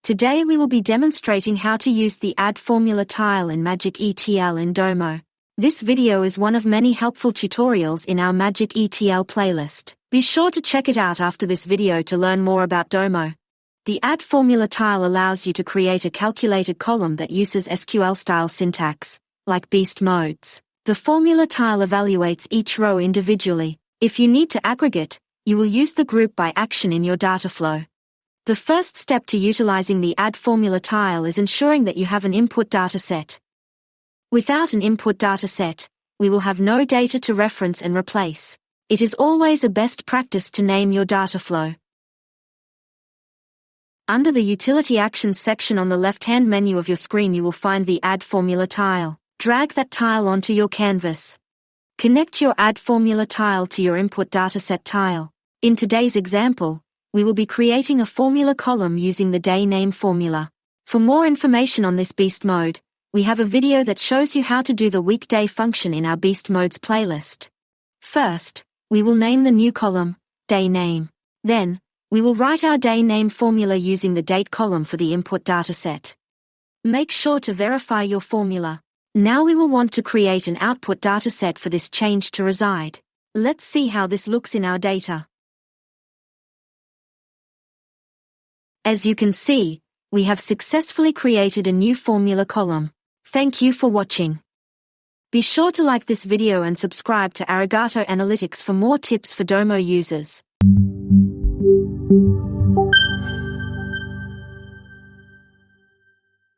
Today we will be demonstrating how to use the Add Formula tile in Magic ETL in Domo. This video is one of many helpful tutorials in our Magic ETL playlist. Be sure to check it out after this video to learn more about Domo. The Add Formula tile allows you to create a calculated column that uses SQL-style syntax, like beast modes. The formula tile evaluates each row individually. If you need to aggregate, you will use the group by action in your data flow. The first step to utilizing the Add Formula tile is ensuring that you have an input data set. Without an input data set, we will have no data to reference and replace. It is always a best practice to name your data flow. Under the Utility Actions section on the left-hand menu of your screen you will find the Add Formula tile. Drag that tile onto your canvas. Connect your Add Formula tile to your input dataset tile. In today's example, we will be creating a formula column using the day name formula. For more information on this beast mode, we have a video that shows you how to do the weekday function in our beast modes playlist. First, we will name the new column, day name. Then, we will write our day name formula using the date column for the input dataset. Make sure to verify your formula. Now we will want to create an output dataset for this change to reside. Let's see how this looks in our data. As you can see, we have successfully created a new formula column. Thank you for watching. Be sure to like this video and subscribe to Arigato Analytics for more tips for Domo users.